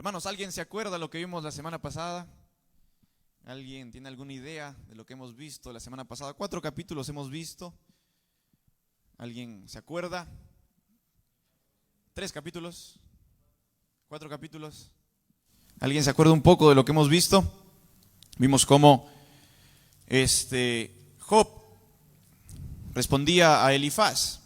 Hermanos, ¿alguien se acuerda de lo que vimos la semana pasada? ¿Alguien tiene alguna idea de lo que hemos visto la semana pasada? 4 capítulos hemos visto. ¿Alguien se acuerda? 3 capítulos, 4 capítulos. ¿Alguien se acuerda un poco de lo que hemos visto? Vimos cómo Job respondía a Elifaz.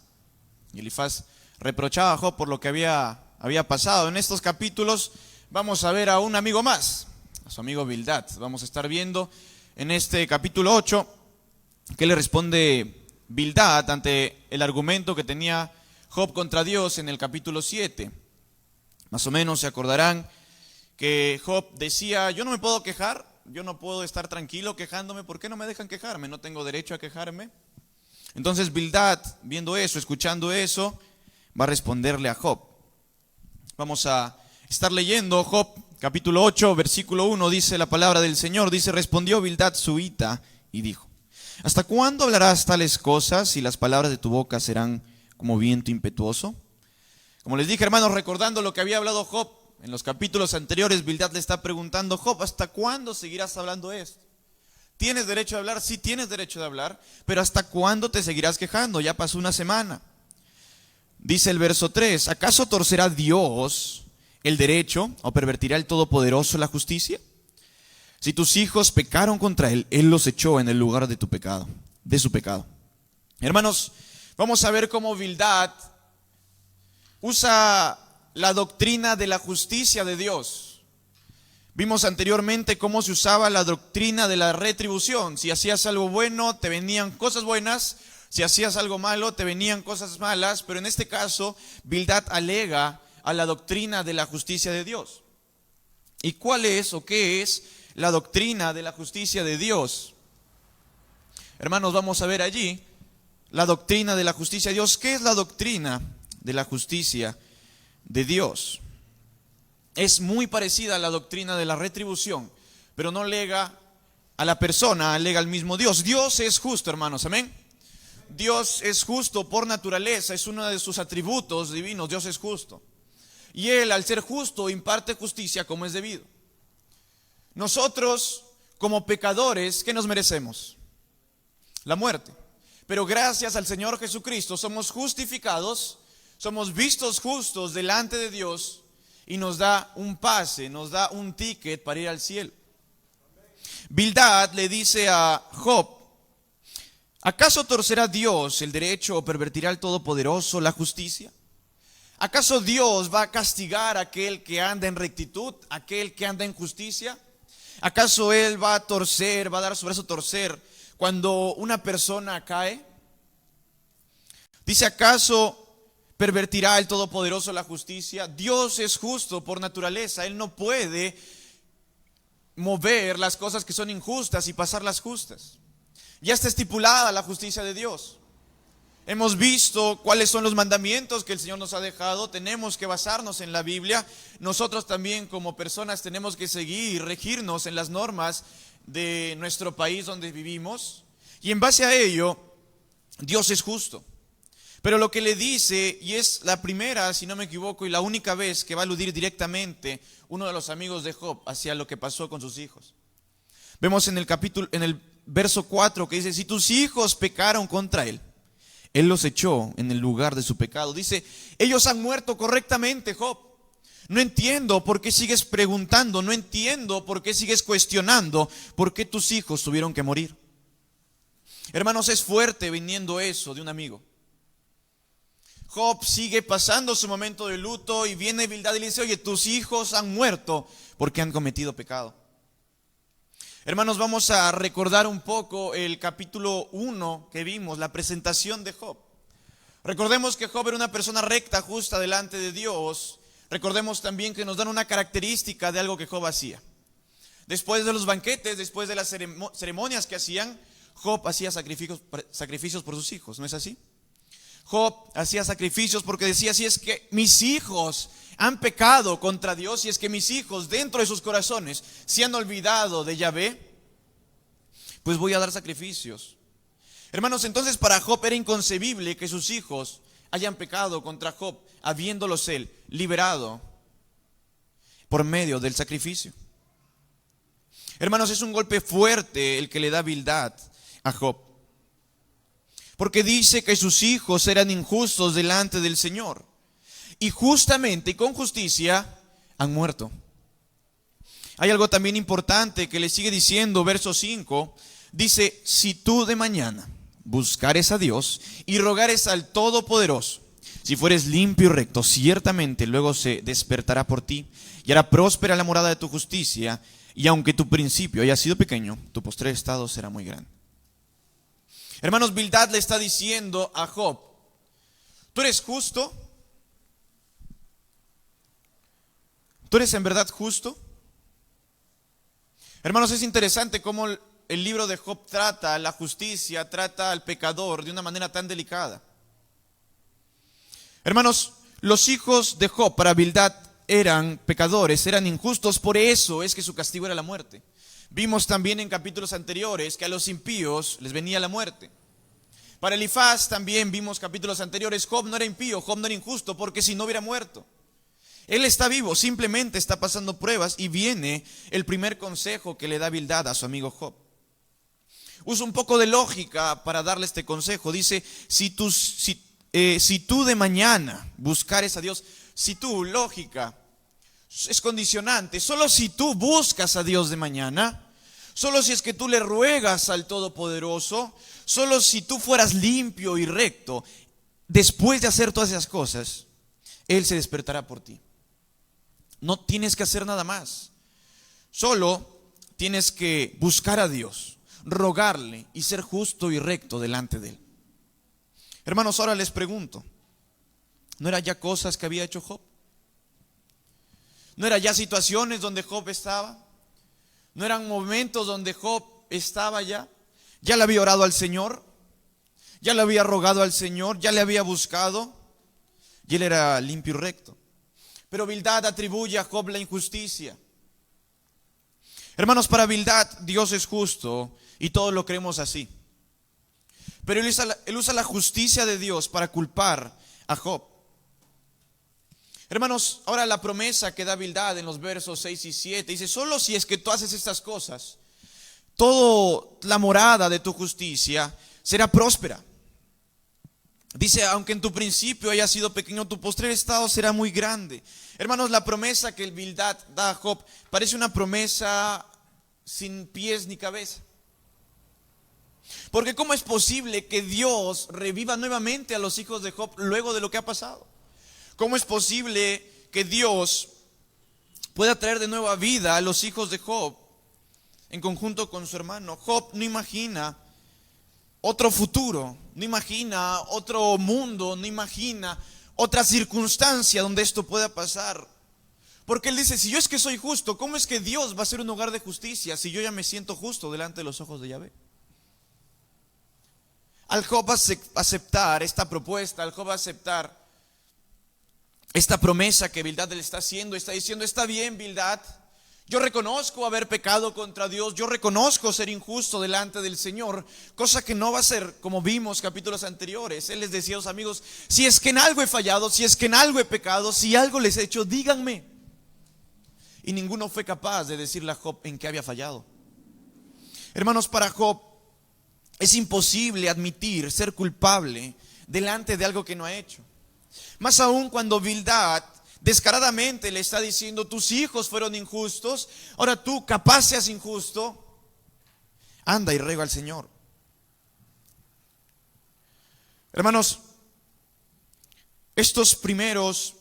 Y Elifaz reprochaba a Job por lo que había pasado. En estos capítulos vamos a ver a un amigo más, a su amigo Bildad. Vamos a estar viendo en este capítulo 8 qué le responde Bildad ante el argumento que tenía Job contra Dios en el capítulo 7. Más o menos se acordarán que Job decía: yo no me puedo quejar, yo no puedo estar tranquilo quejándome. ¿Por qué no me dejan quejarme? No tengo derecho a quejarme. Entonces Bildad, viendo eso, escuchando eso, va a responderle a Job. Vamos a estar leyendo Job capítulo 8, versículo 1, dice la palabra del Señor, dice: respondió Bildad suita y dijo: ¿hasta cuándo hablarás tales cosas y las palabras de tu boca serán como viento impetuoso? Como les dije, hermanos, recordando lo que había hablado Job en los capítulos anteriores, Bildad le está preguntando: Job, ¿hasta cuándo seguirás hablando esto? ¿Tienes derecho de hablar? Sí, tienes derecho de hablar, pero ¿hasta cuándo te seguirás quejando? Ya pasó una semana. Dice el verso 3, ¿acaso torcerá Dios el derecho o pervertirá el Todopoderoso la justicia? Si tus hijos pecaron contra él, él los echó en el lugar de su pecado. Hermanos, vamos a ver cómo Bildad usa la doctrina de la justicia de Dios. Vimos anteriormente cómo se usaba la doctrina de la retribución. Si hacías algo bueno, te venían cosas buenas. Si hacías algo malo, te venían cosas malas. Pero en este caso, Bildad alega a la doctrina de la justicia de Dios. ¿Y cuál es o qué es la doctrina de la justicia de Dios? Hermanos, vamos a ver allí la doctrina de la justicia de Dios. ¿Qué es la doctrina de la justicia de Dios? Es muy parecida a la doctrina de la retribución, pero no alega a la persona, alega al mismo Dios. Dios es justo, hermanos, amén. Dios es justo por naturaleza, es uno de sus atributos divinos. Dios es justo. Y Él, al ser justo, imparte justicia como es debido. Nosotros, como pecadores, ¿qué nos merecemos? La muerte. Pero gracias al Señor Jesucristo somos justificados, somos vistos justos delante de Dios y nos da un pase, nos da un ticket para ir al cielo. Bildad le dice a Job: ¿acaso torcerá Dios el derecho o pervertirá el Todopoderoso la justicia? ¿Acaso Dios va a castigar a aquel que anda en rectitud, aquel que anda en justicia? ¿Acaso Él va a torcer, va a dar su brazo a torcer cuando una persona cae? Dice: ¿acaso pervertirá el Todopoderoso la justicia? Dios es justo por naturaleza. Él no puede mover las cosas que son injustas y pasarlas justas. Ya está estipulada la justicia de Dios. Hemos visto cuáles son los mandamientos que el Señor nos ha dejado. Tenemos que basarnos en la Biblia. Nosotros también, como personas, tenemos que seguir y regirnos en las normas de nuestro país donde vivimos. Y en base a ello, Dios es justo. Pero lo que le dice, y es la primera, si no me equivoco, y la única vez que va a aludir directamente uno de los amigos de Job hacia lo que pasó con sus hijos. Vemos en el verso 4 que dice: si tus hijos pecaron contra él, él los echó en el lugar de su pecado. Dice: ellos han muerto correctamente, Job. No entiendo por qué sigues preguntando, no entiendo por qué sigues cuestionando por qué tus hijos tuvieron que morir. Hermanos, es fuerte viniendo eso de un amigo. Job sigue pasando su momento de luto y viene Bildad y le dice: oye, tus hijos han muerto porque han cometido pecado. Hermanos, vamos a recordar un poco el capítulo 1 que vimos, la presentación de Job. Recordemos que Job era una persona recta, justa delante de Dios. Recordemos también que nos dan una característica de algo que Job hacía. Después de los banquetes, después de las ceremonias que hacían, Job hacía sacrificios por sus hijos, ¿no es así? Job hacía sacrificios porque decía: si es que mis hijos han pecado contra Dios, si es que mis hijos dentro de sus corazones se han olvidado de Yahvé, pues voy a dar sacrificios. Hermanos, entonces para Job era inconcebible que sus hijos hayan pecado contra Job, habiéndolos él liberado. por medio del sacrificio. Hermanos, es un golpe fuerte el que le da Bildad a Job, porque dice que sus hijos eran injustos delante del Señor, y justamente y con justicia han muerto. Hay algo también importante que le sigue diciendo, verso 5, dice: si tú de mañana buscares a Dios y rogares al Todopoderoso, si fueres limpio y recto, ciertamente luego se despertará por ti y hará próspera la morada de tu justicia, y aunque tu principio haya sido pequeño, tu postrer estado será muy grande. Hermanos, Bildad le está diciendo a Job: ¿tú eres justo? ¿Tú eres en verdad justo? Hermanos, es interesante cómo el libro de Job trata la justicia, trata al pecador de una manera tan delicada. Hermanos, los hijos de Job para Bildad eran pecadores, eran injustos, por eso es que su castigo era la muerte. Vimos también en capítulos anteriores que a los impíos les venía la muerte. Para Elifaz también vimos capítulos anteriores, Job no era impío, Job no era injusto, porque si no hubiera muerto. Él está vivo, simplemente está pasando pruebas, y viene el primer consejo que le da Bildad a su amigo Job. Usa un poco de lógica para darle este consejo. Dice: si tú de mañana buscares a Dios, si tú, lógica, es condicionante, solo si tú buscas a Dios de mañana, solo si es que tú le ruegas al Todopoderoso, solo si tú fueras limpio y recto, después de hacer todas esas cosas, Él se despertará por ti. No tienes que hacer nada más, solo tienes que buscar a Dios, rogarle y ser justo y recto delante de Él. Hermanos, ahora les pregunto, ¿no eran ya cosas que había hecho Job? ¿No eran ya situaciones donde Job estaba? ¿No eran momentos donde Job estaba ya? ¿Ya le había orado al Señor? ¿Ya le había rogado al Señor? ¿Ya le había buscado? Y él era limpio y recto. Pero Bildad atribuye a Job la injusticia. Hermanos, para Bildad Dios es justo y todos lo creemos así. Pero él usa la justicia de Dios para culpar a Job. Hermanos, ahora la promesa que da Bildad en los versos 6 y 7 dice: solo si es que tú haces estas cosas, toda la morada de tu justicia será próspera. Dice: aunque en tu principio haya sido pequeño, tu postrer estado será muy grande. Hermanos, la promesa que el Bildad da a Job parece una promesa sin pies ni cabeza. Porque ¿cómo es posible que Dios reviva nuevamente a los hijos de Job luego de lo que ha pasado? ¿Cómo es posible que Dios pueda traer de nueva vida a los hijos de Job en conjunto con su hermano? Job no imagina otro futuro, no imagina otro mundo, no imagina otra circunstancia donde esto pueda pasar. Porque él dice: si yo es que soy justo, ¿cómo es que Dios va a ser un hogar de justicia si yo ya me siento justo delante de los ojos de Yahvé? Al Job aceptar esta propuesta, al Job aceptar esta promesa que Bildad le está haciendo, está diciendo: está bien, Bildad, yo reconozco haber pecado contra Dios, yo reconozco ser injusto delante del Señor, cosa que no va a ser como vimos capítulos anteriores. Él les decía a los amigos: si es que en algo he fallado, si es que en algo he pecado, si algo les he hecho, díganme. Y ninguno fue capaz de decirle a Job en qué había fallado. Hermanos, para Job es imposible admitir ser culpable delante de algo que no ha hecho. Más aún cuando Bildad descaradamente le está diciendo: tus hijos fueron injustos, ahora tú capaz seas injusto, anda y ruega al Señor. Hermanos, estos primeros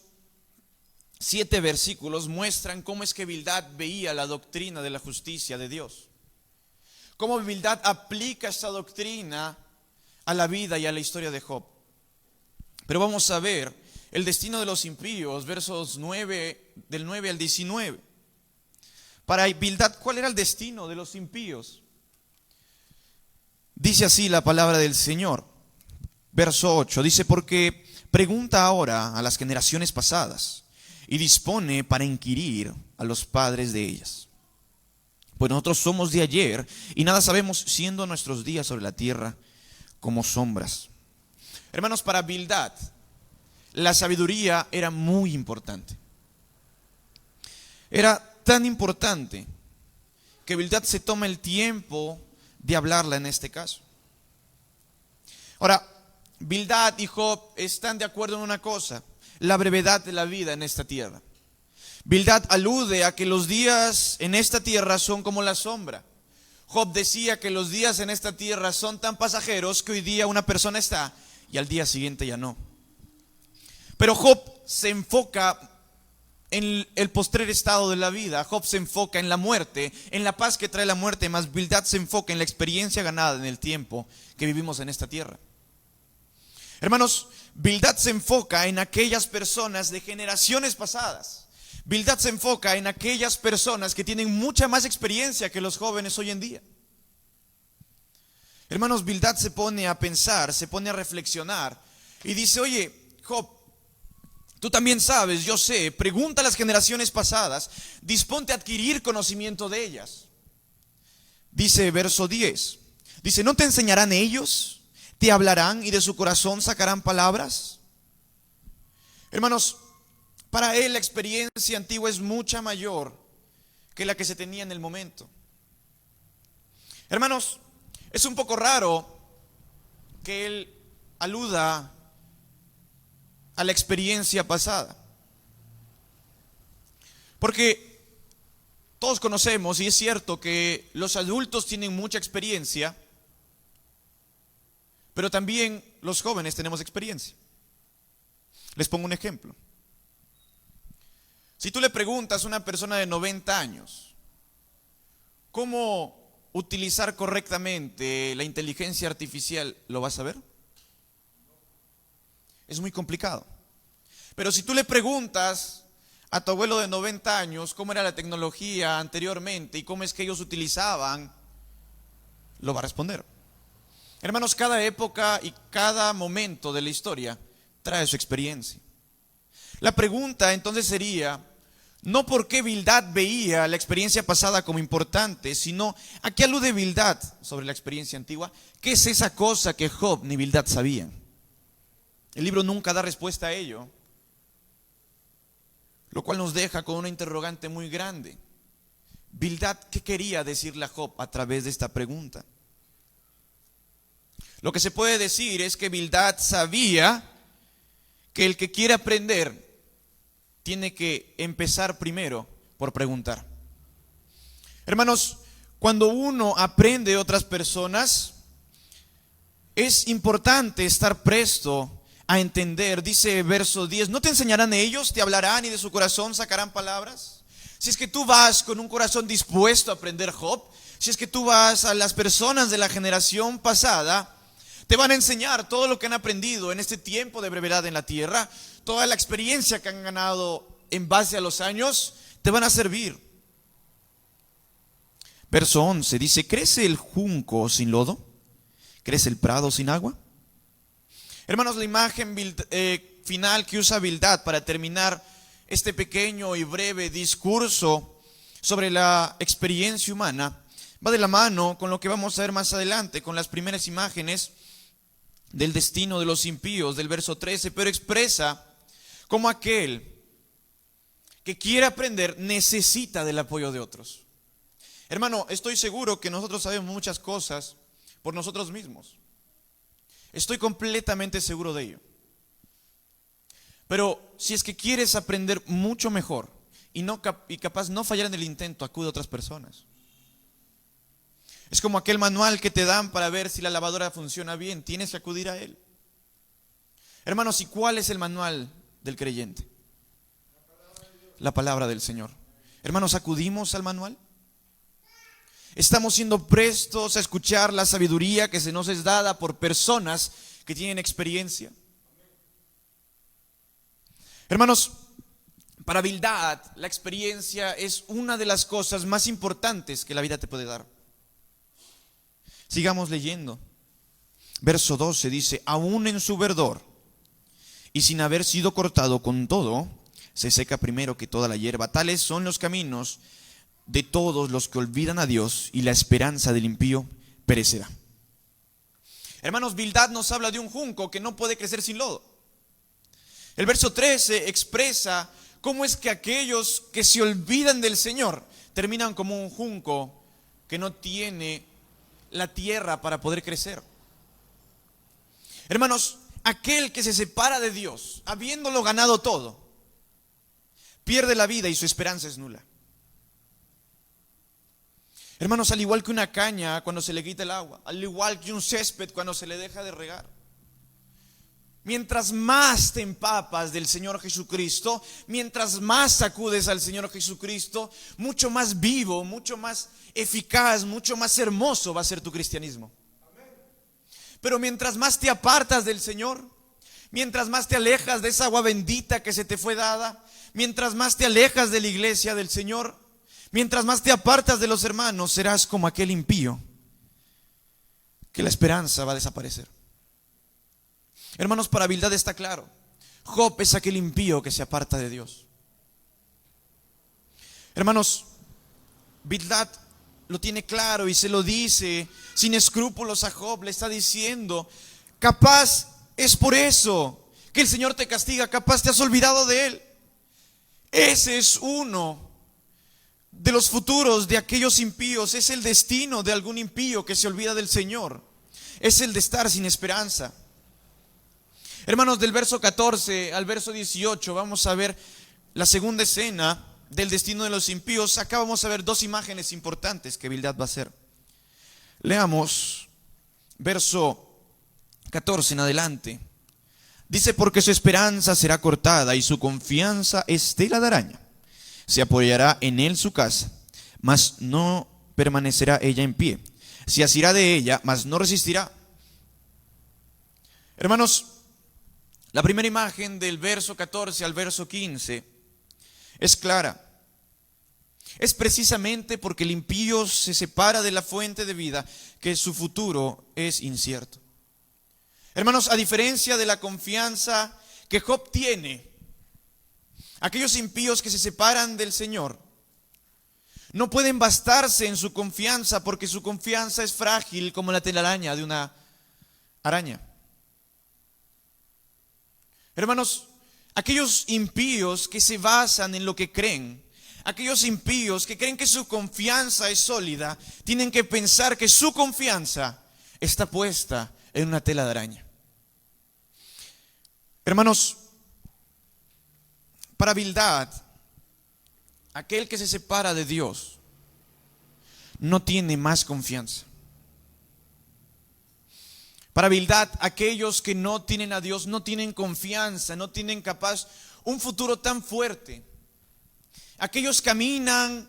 7 versículos muestran cómo es que Bildad veía la doctrina de la justicia de Dios. Cómo Bildad aplica esta doctrina a la vida y a la historia de Job. Pero vamos a ver el destino de los impíos, versos 9, del 9 al 19. Para Bildad, ¿cuál era el destino de los impíos? Dice así la palabra del Señor. Verso 8, dice: porque pregunta ahora a las generaciones pasadas y dispone para inquirir a los padres de ellas. Pues nosotros somos de ayer y nada sabemos, siendo nuestros días sobre la tierra como sombras. Hermanos, para Bildad la sabiduría era muy importante. era tan importante que Bildad se toma el tiempo de hablarla en este caso. Ahora, Bildad y Job están de acuerdo en una cosa: la brevedad de la vida en esta tierra. Bildad alude a que los días en esta tierra son como la sombra. Job decía que los días en esta tierra son tan pasajeros que hoy día una persona está y al día siguiente ya no. Pero Job se enfoca en el postrer estado de la vida. Job se enfoca en la muerte, en la paz que trae la muerte, más Bildad se enfoca en la experiencia ganada en el tiempo que vivimos en esta tierra. Hermanos, Bildad se enfoca en aquellas personas de generaciones pasadas. Bildad se enfoca en aquellas personas que tienen mucha más experiencia que los jóvenes hoy en día. Hermanos, Bildad se pone a pensar, se pone a reflexionar y dice: oye, Job, tú también sabes, yo sé, pregunta a las generaciones pasadas, disponte a adquirir conocimiento de ellas. Dice verso 10, dice: ¿no te enseñarán ellos? ¿Te hablarán y de su corazón sacarán palabras? Hermanos, para él la experiencia antigua es mucha mayor que la que se tenía en el momento. Hermanos, es un poco raro que él aluda a la experiencia pasada, porque todos conocemos, y es cierto, que los adultos tienen mucha experiencia, pero también los jóvenes tenemos experiencia. Les pongo un ejemplo. Si tú le preguntas a una persona de 90 años cómo utilizar correctamente la inteligencia artificial, ¿lo vas a ver? Es muy complicado. Pero si tú le preguntas a tu abuelo de 90 años cómo era la tecnología anteriormente y cómo es que ellos utilizaban, lo va a responder. Hermanos, cada época y cada momento de la historia trae su experiencia. La pregunta entonces sería, no por qué Bildad veía la experiencia pasada como importante, sino a qué alude Bildad sobre la experiencia antigua. ¿Qué es esa cosa que Job ni Bildad sabían? El libro nunca da respuesta a ello, lo cual nos deja con una interrogante muy grande. Bildad, ¿qué quería decirle a Job a través de esta pregunta? Lo que se puede decir es que Bildad sabía que el que quiere aprender tiene que empezar primero por preguntar. Hermanos, cuando uno aprende de otras personas, es importante estar presto a entender. Dice verso 10, ¿no te enseñarán ellos? ¿Te hablarán y de su corazón sacarán palabras? Si es que tú vas con un corazón dispuesto a aprender, Job, si es que tú vas a las personas de la generación pasada, te van a enseñar todo lo que han aprendido en este tiempo de brevedad en la tierra, toda la experiencia que han ganado en base a los años, te van a servir. Verso 11 dice, ¿crece el junco sin lodo? ¿Crece el prado sin agua? Hermanos, la imagen final que usa Bildad para terminar este pequeño y breve discurso sobre la experiencia humana va de la mano con lo que vamos a ver más adelante, con las primeras imágenes del destino de los impíos del verso 13, pero expresa como aquel que quiere aprender necesita del apoyo de otros. Hermano, estoy seguro que nosotros sabemos muchas cosas por nosotros mismos. Estoy completamente seguro de ello. Pero si es que quieres aprender mucho mejor y capaz no fallar en el intento, acude a otras personas. Es como aquel manual que te dan para ver si la lavadora funciona bien. Tienes que acudir a él. Hermanos, ¿y cuál es el manual del creyente? La palabra del Señor. Hermanos, ¿acudimos al manual? ¿Estamos siendo prestos a escuchar la sabiduría que se nos es dada por personas que tienen experiencia? Hermanos, para Bildad, la experiencia es una de las cosas más importantes que la vida te puede dar. Sigamos leyendo. Verso 12 dice, aún en su verdor y sin haber sido cortado con todo, se seca primero que toda la hierba. Tales son los caminos de todos los que olvidan a Dios, y la esperanza del impío perecerá. Hermanos, Bildad nos habla de un junco que no puede crecer sin lodo. El verso 13 expresa cómo es que aquellos que se olvidan del Señor terminan como un junco que no tiene la tierra para poder crecer. Hermanos, aquel que se separa de Dios, habiéndolo ganado todo, pierde la vida y su esperanza es nula. Hermanos, al igual que una caña cuando se le quita el agua, al igual que un césped cuando se le deja de regar, mientras más te empapas del Señor Jesucristo, mientras más acudes al Señor Jesucristo, mucho más vivo, mucho más eficaz, mucho más hermoso va a ser tu cristianismo. Pero mientras más te apartas del Señor, mientras más te alejas de esa agua bendita que se te fue dada, mientras más te alejas de la iglesia del Señor, mientras más te apartas de los hermanos, serás como aquel impío, que la esperanza va a desaparecer. Hermanos, para Bildad está claro, Job es aquel impío que se aparta de Dios. Hermanos, Bildad lo tiene claro y se lo dice sin escrúpulos a Job. Le está diciendo, capaz es por eso que el Señor te castiga, capaz te has olvidado de Él. Ese es uno de los futuros de aquellos impíos, es el destino de algún impío que se olvida del Señor, es el de estar sin esperanza. Hermanos, del verso 14 al verso 18 vamos a ver la segunda escena del destino de los impíos. Acá vamos a ver dos imágenes importantes que Bildad va a hacer. Leamos verso 14 en adelante. Dice, porque su esperanza será cortada y su confianza es tela de araña. Se apoyará en él su casa, mas no permanecerá ella en pie. Se asirá de ella, mas no resistirá. Hermanos, la primera imagen del verso 14 al verso 15 es clara. Es precisamente porque el impío se separa de la fuente de vida que su futuro es incierto. Hermanos, a diferencia de la confianza que Job tiene, aquellos impíos que se separan del Señor no pueden bastarse en su confianza, porque su confianza es frágil como la telaraña de una araña. Hermanos, aquellos impíos que se basan en lo que creen, aquellos impíos que creen que su confianza es sólida, tienen que pensar que su confianza está puesta en una tela de araña. Hermanos, para Bildad, aquel que se separa de Dios no tiene más confianza. Para Bildad, aquellos que no tienen a Dios no tienen confianza, no tienen capaz un futuro tan fuerte. Aquellos caminan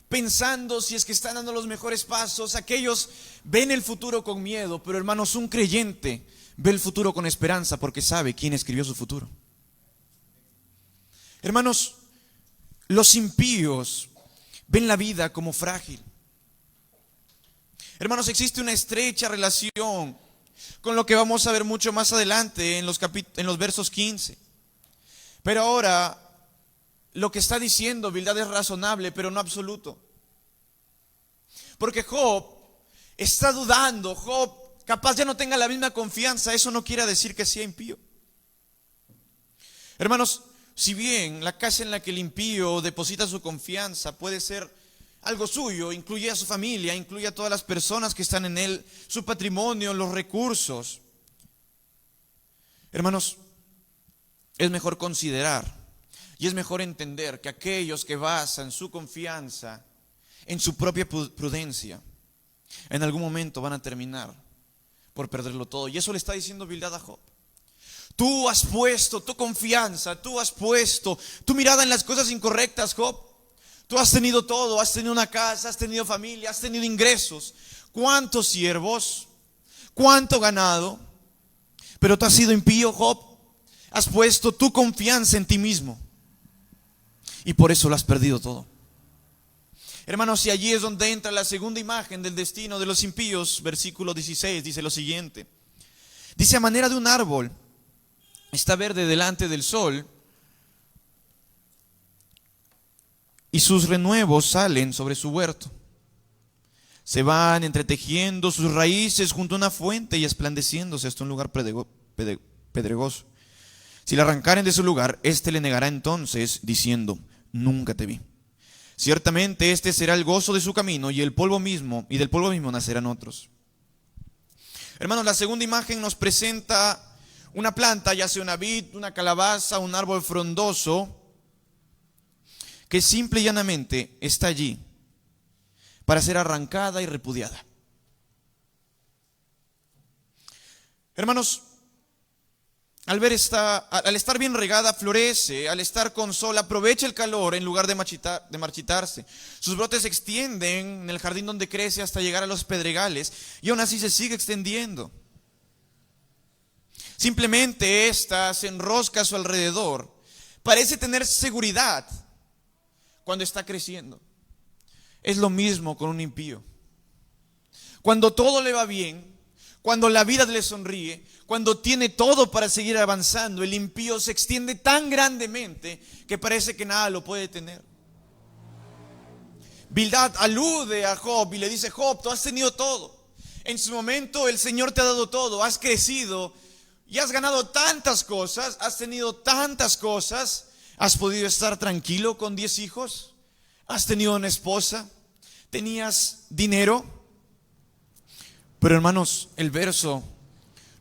pensando si es que están dando los mejores pasos, aquellos ven el futuro con miedo, pero hermanos, un creyente ve el futuro con esperanza porque sabe quién escribió su futuro. Hermanos, los impíos ven la vida como frágil. Hermanos, existe una estrecha relación con lo que vamos a ver mucho más adelante en los versos 15. Pero ahora, lo que está diciendo Bildad es razonable, pero no absoluto. Porque Job está dudando, Job capaz ya no tenga la misma confianza, eso no quiere decir que sea impío. Hermanos, si bien la casa en la que el impío deposita su confianza puede ser algo suyo, incluye a su familia, incluye a todas las personas que están en él, su patrimonio, los recursos. Hermanos, es mejor considerar y es mejor entender que aquellos que basan su confianza en su propia prudencia, en algún momento van a terminar por perderlo todo. Y eso le está diciendo Bildad a Job. Tú has puesto tu confianza, tú has puesto tu mirada en las cosas incorrectas, Job. Tú has tenido todo, has tenido una casa, has tenido familia, has tenido ingresos. ¿Cuántos siervos? ¿Cuánto ganado? Pero tú has sido impío, Job. Has puesto tu confianza en ti mismo y por eso lo has perdido todo. Hermanos, y allí es donde entra la segunda imagen del destino de los impíos. Versículo 16 dice lo siguiente. Dice, a manera de un árbol está verde delante del sol, y sus renuevos salen sobre su huerto. Se van entretejiendo sus raíces junto a una fuente y esplandeciéndose hasta un lugar pedregoso. Si le arrancaren de su lugar, éste le negará entonces, diciendo: nunca te vi. Ciertamente este será el gozo de su camino, y del polvo mismo nacerán otros. Hermanos, la segunda imagen nos presenta una planta, ya sea una vid, una calabaza, un árbol frondoso, que simple y llanamente está allí para ser arrancada y repudiada. Hermanos, al estar bien regada, florece; al estar con sol, aprovecha el calor en lugar de marchitarse. Sus brotes se extienden en el jardín donde crece hasta llegar a los pedregales, y aún así se sigue extendiendo. Simplemente ésta se enrosca a su alrededor. Parece tener seguridad cuando está creciendo. Es lo mismo con un impío. Cuando todo le va bien, cuando la vida le sonríe, cuando tiene todo para seguir avanzando, el impío se extiende tan grandemente que parece que nada lo puede detener. Bildad alude a Job y le dice: Job, tú has tenido todo. En su momento el Señor te ha dado todo, has crecido y has ganado tantas cosas, has tenido tantas cosas, has podido estar tranquilo con 10 hijos, has tenido una esposa, tenías dinero. Pero hermanos, el verso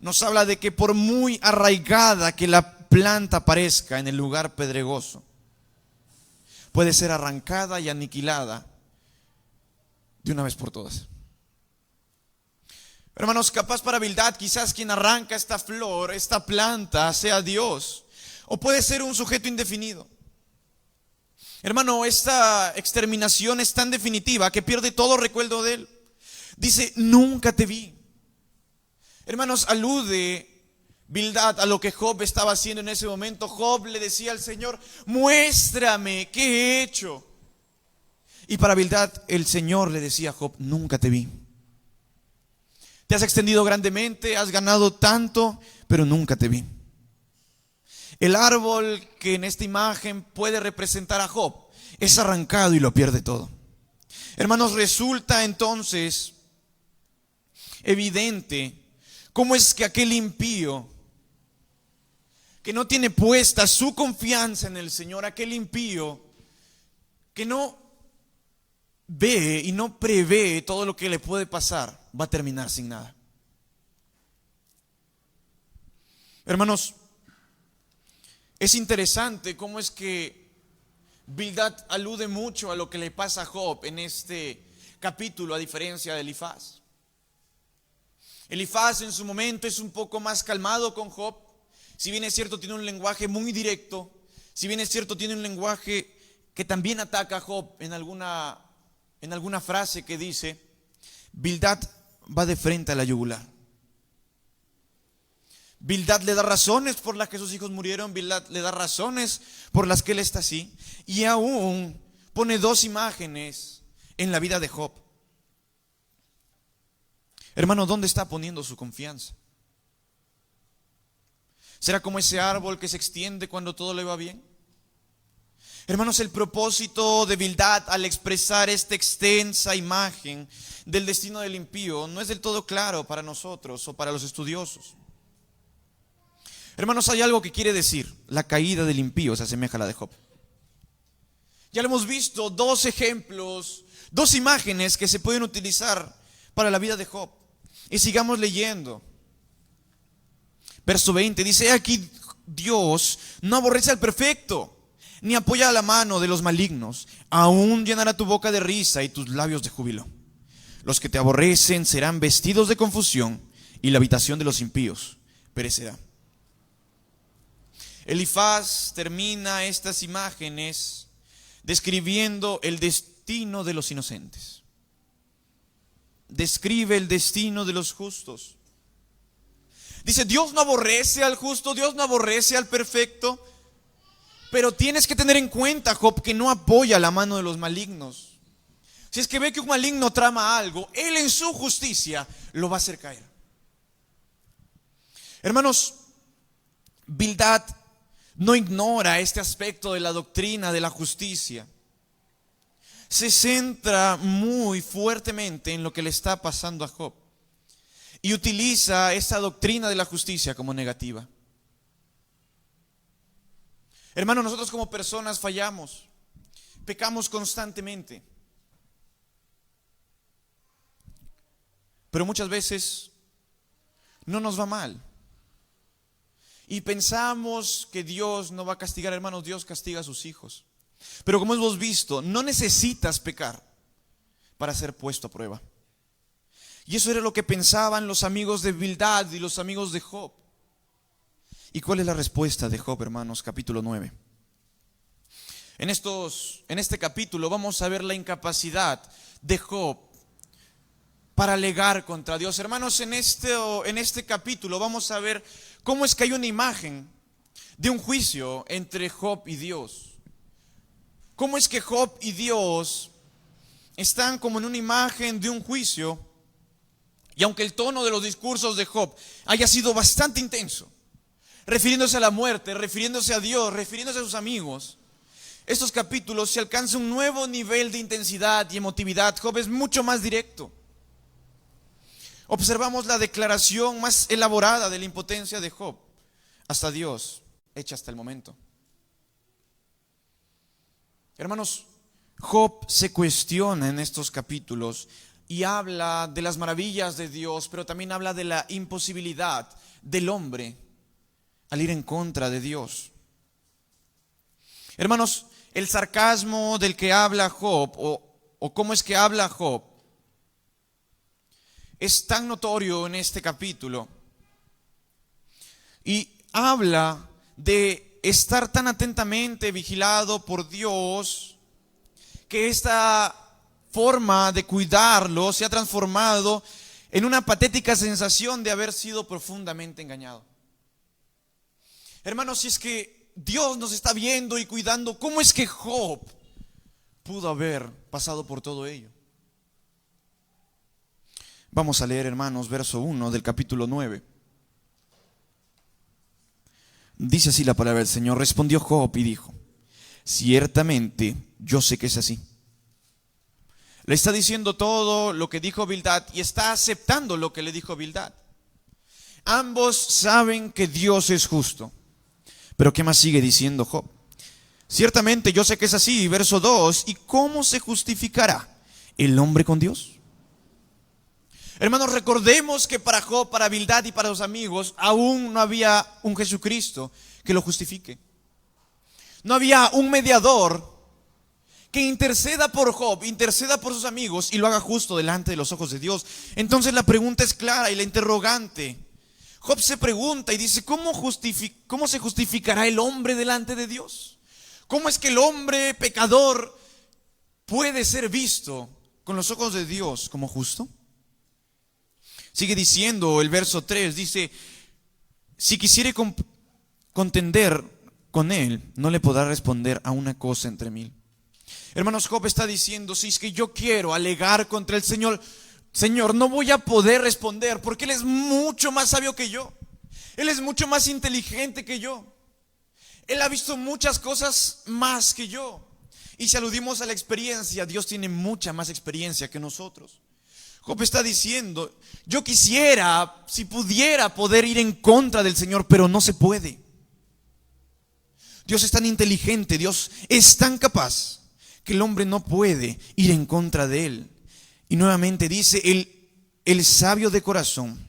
nos habla de que por muy arraigada que la planta parezca en el lugar pedregoso, puede ser arrancada y aniquilada de una vez por todas. Hermanos, capaz para Bildad, quizás quien arranca esta flor, esta planta, sea Dios, o puede ser un sujeto indefinido. Hermano, esta exterminación es tan definitiva que pierde todo recuerdo de él. Dice: nunca te vi. Hermanos, alude Bildad a lo que Job estaba haciendo en ese momento. Job le decía al Señor: muéstrame qué he hecho. Y para Bildad el Señor le decía a Job: nunca te vi. Te has extendido grandemente, has ganado tanto, pero nunca te vi. El árbol que en esta imagen puede representar a Job es arrancado y lo pierde todo. Hermanos, resulta entonces evidente cómo es que aquel impío que no tiene puesta su confianza en el Señor, aquel impío que no ve y no prevé todo lo que le puede pasar, va a terminar sin nada. Hermanos, es interesante cómo es que Bildad alude mucho a lo que le pasa a Job en este capítulo, a diferencia de Elifaz. Elifaz en su momento es un poco más calmado con Job. Si bien es cierto, tiene un lenguaje muy directo. Si bien es cierto, tiene un lenguaje que también ataca a Job en alguna frase que dice. Bildad va de frente a la yugular. Bildad le da razones por las que sus hijos murieron. Bildad le da razones por las que él está así. Y aún pone 2 imágenes en la vida de Job. Hermano, ¿dónde está poniendo su confianza? ¿Será como ese árbol que se extiende cuando todo le va bien? Hermanos, el propósito de Bildad al expresar esta extensa imagen del destino del impío no es del todo claro para nosotros o para los estudiosos. Hermanos, hay algo que quiere decir: la caída del impío se asemeja a la de Job. Ya lo hemos visto, 2 ejemplos, 2 imágenes que se pueden utilizar para la vida de Job. Y sigamos leyendo. Verso 20 dice: he aquí Dios no aborrece al perfecto, ni apoya la mano de los malignos. Aún llenará tu boca de risa y tus labios de júbilo. Los que te aborrecen serán vestidos de confusión, y la habitación de los impíos perecerá. Elifaz termina estas imágenes describiendo el destino de los inocentes. Describe el destino de los justos. Dice: Dios no aborrece al justo, Dios no aborrece al perfecto, pero tienes que tener en cuenta, Job, que no apoya la mano de los malignos. Si es que ve que un maligno trama algo, él en su justicia lo va a hacer caer. Hermanos, Bildad no ignora este aspecto de la doctrina de la justicia. Se centra muy fuertemente en lo que le está pasando a Job y utiliza esa doctrina de la justicia como negativa. Hermanos, nosotros como personas fallamos, pecamos constantemente. Pero muchas veces no nos va mal. Y pensamos que Dios no va a castigar, hermanos, Dios castiga a sus hijos. Pero como hemos visto, no necesitas pecar para ser puesto a prueba. Y eso era lo que pensaban los amigos de Bildad y los amigos de Job. ¿Y cuál es la respuesta de Job, hermanos? Capítulo 9. En este capítulo vamos a ver la incapacidad de Job para alegar contra Dios. Hermanos, en este capítulo vamos a ver cómo es que hay una imagen de un juicio entre Job y Dios. Cómo es que Job y Dios están como en una imagen de un juicio. Y aunque el tono de los discursos de Job haya sido bastante intenso, refiriéndose a la muerte, refiriéndose a Dios, refiriéndose a sus amigos, estos capítulos se alcanza un nuevo nivel de intensidad y emotividad. Job es mucho más directo. Observamos la declaración más elaborada de la impotencia de Job hasta Dios, hecha hasta el momento. Hermanos, Job se cuestiona en estos capítulos y habla de las maravillas de Dios, pero también habla de la imposibilidad del hombre al ir en contra de Dios. Hermanos, el sarcasmo del que habla Job, o cómo es que habla Job, es tan notorio en este capítulo. Y habla de estar tan atentamente vigilado por Dios, que esta forma de cuidarlo se ha transformado en una patética sensación de haber sido profundamente engañado. Hermanos, si es que Dios nos está viendo y cuidando, ¿cómo es que Job pudo haber pasado por todo ello? Vamos a leer, hermanos, verso 1 del capítulo 9. Dice así la palabra del Señor. Respondió Job y dijo: ciertamente yo sé que es así. Le está diciendo todo lo que dijo Bildad y está aceptando lo que le dijo Bildad. Ambos saben que Dios es justo. Pero ¿qué más sigue diciendo Job? Ciertamente yo sé que es así. Verso 2. ¿Y cómo se justificará el hombre con Dios? Hermanos, recordemos que para Job, para Bildad y para los amigos, aún no había un Jesucristo que lo justifique. No había un mediador que interceda por Job, interceda por sus amigos y lo haga justo delante de los ojos de Dios. Entonces la pregunta es clara y la interrogante. Job se pregunta y dice: ¿cómo se justificará el hombre delante de Dios? ¿Cómo es que el hombre pecador puede ser visto con los ojos de Dios como justo? Sigue diciendo el verso 3, dice: si quisiere contender con él, no le podrá responder a una cosa entre mil. Hermanos, Job está diciendo: si es que yo quiero alegar contra el Señor, no voy a poder responder, porque Él es mucho más sabio que yo. Él es mucho más inteligente que yo. Él ha visto muchas cosas más que yo. Y si aludimos a la experiencia, Dios tiene mucha más experiencia que nosotros. Job está diciendo: yo quisiera, si pudiera, poder ir en contra del Señor, pero no se puede. Dios es tan inteligente, Dios es tan capaz, que el hombre no puede ir en contra de Él. Y nuevamente dice: el sabio de corazón,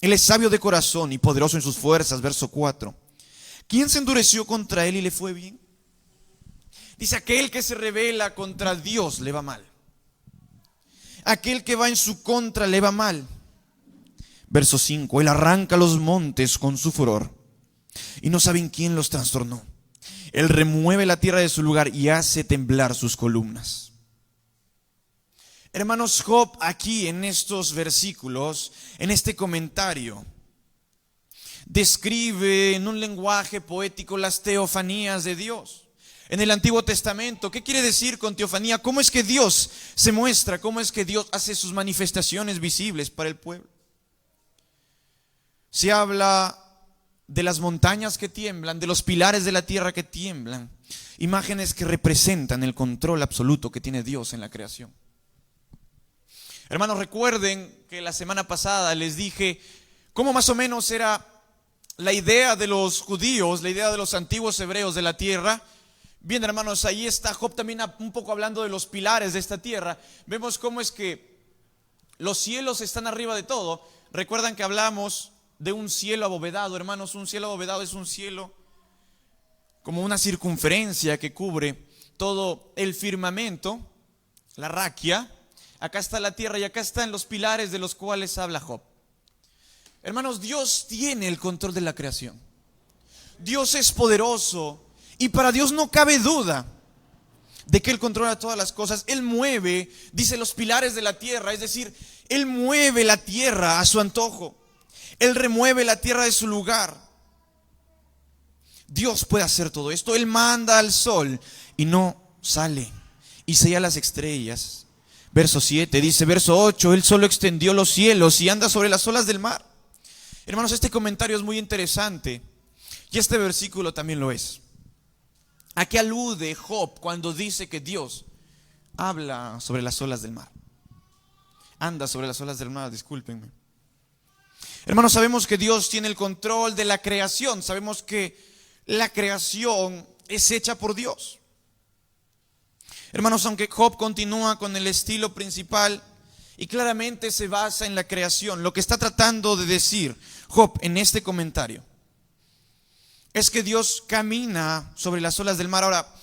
Él es sabio de corazón y poderoso en sus fuerzas. Verso 4. ¿Quién se endureció contra Él y le fue bien? Dice: aquel que se rebela contra Dios le va mal. Aquel que va en su contra le va mal. Verso 5. Él arranca los montes con su furor y no saben quién los trastornó. Él remueve la tierra de su lugar y hace temblar sus columnas. Hermanos, Job aquí en estos versículos, en este comentario, describe en un lenguaje poético las teofanías de Dios. En el Antiguo Testamento, ¿qué quiere decir con teofanía? ¿Cómo es que Dios se muestra? ¿Cómo es que Dios hace sus manifestaciones visibles para el pueblo? Se habla de las montañas que tiemblan, de los pilares de la tierra que tiemblan, imágenes que representan el control absoluto que tiene Dios en la creación. Hermanos, recuerden que la semana pasada les dije cómo más o menos era la idea de los judíos, la idea de los antiguos hebreos de la tierra. Bien, hermanos, ahí está Job también un poco hablando de los pilares de esta tierra. Vemos cómo es que los cielos están arriba de todo. Recuerdan que hablamos de un cielo abovedado, hermanos. Un cielo abovedado es un cielo como una circunferencia que cubre todo el firmamento, la raquia. Acá está la tierra y acá están los pilares de los cuales habla Job. Hermanos, Dios tiene el control de la creación. Dios es poderoso y para Dios no cabe duda de que Él controla todas las cosas. Él mueve, dice, los pilares de la tierra, es decir, Él mueve la tierra a su antojo. Él remueve la tierra de su lugar. Dios puede hacer todo esto. Él manda al sol y no sale, y sella las estrellas. Verso 7 dice, verso 8, Él solo extendió los cielos y anda sobre las olas del mar. Hermanos, este comentario es muy interesante y este versículo también lo es. ¿A qué alude Job cuando dice que Dios habla sobre las olas del mar? Anda sobre las olas del mar, discúlpenme. Hermanos, sabemos que Dios tiene el control de la creación. Sabemos que la creación es hecha por Dios. Hermanos, aunque Job continúa con el estilo principal y claramente se basa en la creación, lo que está tratando de decir Job en este comentario es que Dios camina sobre las olas del mar. Ahora,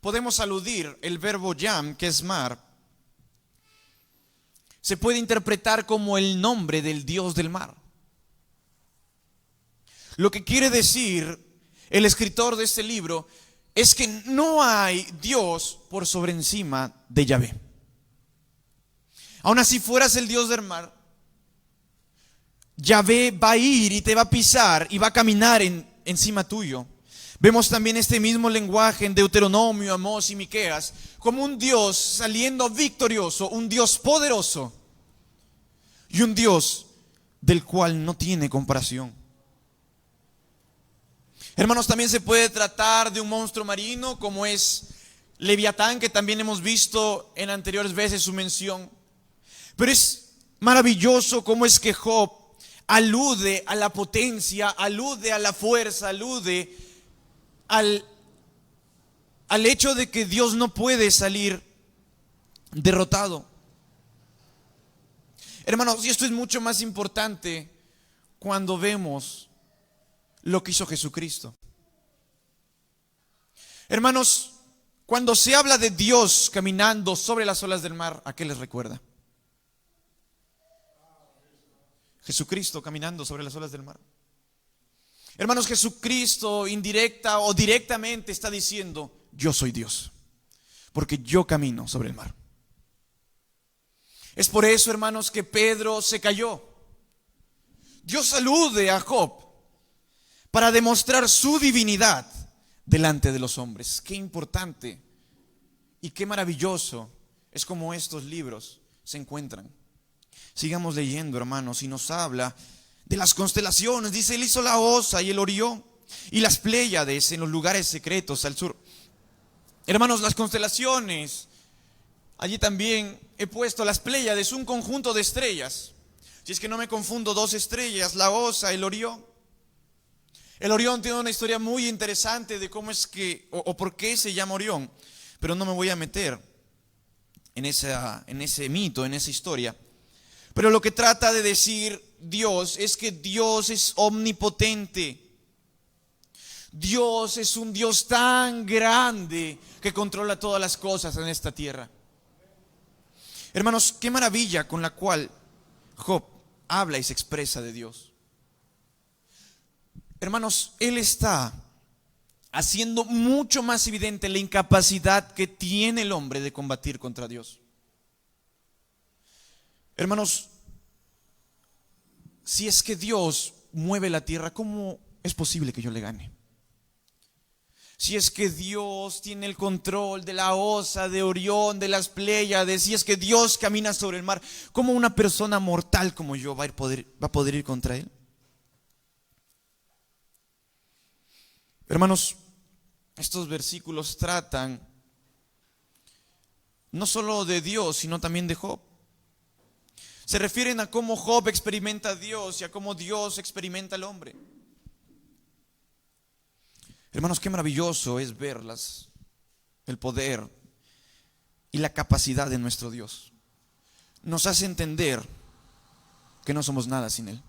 podemos aludir el verbo yam, que es mar, se puede interpretar como el nombre del Dios del mar. Lo que quiere decir el escritor de este libro es que no hay Dios por sobre encima de Yahvé. Aun así fueras el Dios del mar, Yahvé va a ir y te va a pisar y va a caminar encima tuyo. Vemos también este mismo lenguaje en Deuteronomio, Amós y Miqueas, como un Dios saliendo victorioso, un Dios poderoso y un Dios del cual no tiene comparación. Hermanos, también se puede tratar de un monstruo marino como es Leviatán, que también hemos visto en anteriores veces su mención. Pero es maravilloso cómo es que Job alude a la potencia, alude a la fuerza, alude al hecho de que Dios no puede salir derrotado. Hermanos, y esto es mucho más importante cuando vemos lo que hizo Jesucristo. Hermanos, cuando se habla de Dios caminando sobre las olas del mar, ¿a qué les recuerda? Jesucristo caminando sobre las olas del mar. Hermanos, Jesucristo indirecta o directamente está diciendo, yo soy Dios, porque yo camino sobre el mar. Es por eso, hermanos, que Pedro se cayó. Dios alude a Job para demostrar su divinidad delante de los hombres. Qué importante y qué maravilloso es como estos libros se encuentran. Sigamos leyendo, hermanos, y nos habla de las constelaciones. Dice, Él hizo la Osa y el Orión y las Pléyades en los lugares secretos al sur. Hermanos, las constelaciones, allí también he puesto las Pléyades, un conjunto de estrellas. Si es que no me confundo, 2 estrellas, la Osa, el Orión. El Orión tiene una historia muy interesante de cómo es que, o por qué se llama Orión, pero no me voy a meter en ese mito, en esa historia. Pero lo que trata de decir Dios es que Dios es omnipotente. Dios es un Dios tan grande que controla todas las cosas en esta tierra. Hermanos, qué maravilla con la cual Job habla y se expresa de Dios. Hermanos, él está haciendo mucho más evidente la incapacidad que tiene el hombre de combatir contra Dios. Hermanos, si es que Dios mueve la tierra, ¿cómo es posible que yo le gane? Si es que Dios tiene el control de la Osa, de Orión, de las Pléyades, si es que Dios camina sobre el mar, ¿cómo una persona mortal como yo va a poder ir contra Él? Hermanos, estos versículos tratan no solo de Dios, sino también de Job. Se refieren a cómo Job experimenta a Dios y a cómo Dios experimenta al hombre. Hermanos, qué maravilloso es ver el poder y la capacidad de nuestro Dios. Nos hace entender que no somos nada sin Él.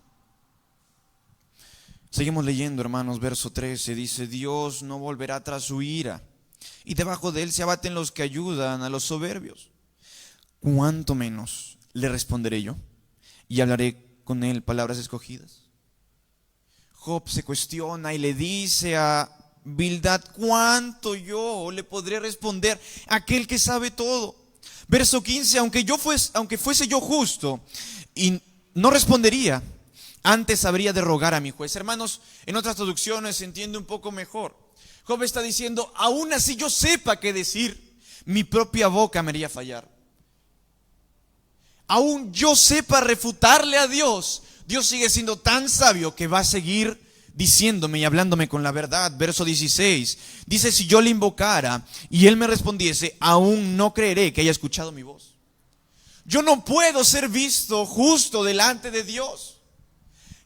Seguimos leyendo, hermanos, verso 13, dice: Dios no volverá tras su ira, y debajo de Él se abaten los que ayudan a los soberbios. ¿Cuánto menos le responderé yo y hablaré con Él palabras escogidas? Job se cuestiona y le dice a Bildad: ¿cuánto yo le podré responder a aquel que sabe todo? Verso 15, aunque fuese yo justo, y no respondería, antes habría de rogar a mi juez. Hermanos, en otras traducciones se entiende un poco mejor. Job está diciendo: aún así yo sepa qué decir, mi propia boca me haría fallar. Aún yo sepa refutarle a Dios, Dios sigue siendo tan sabio que va a seguir diciéndome y hablándome con la verdad. Verso 16 dice: si yo le invocara y Él me respondiese, aún no creeré que haya escuchado mi voz. Yo no puedo ser visto justo delante de Dios.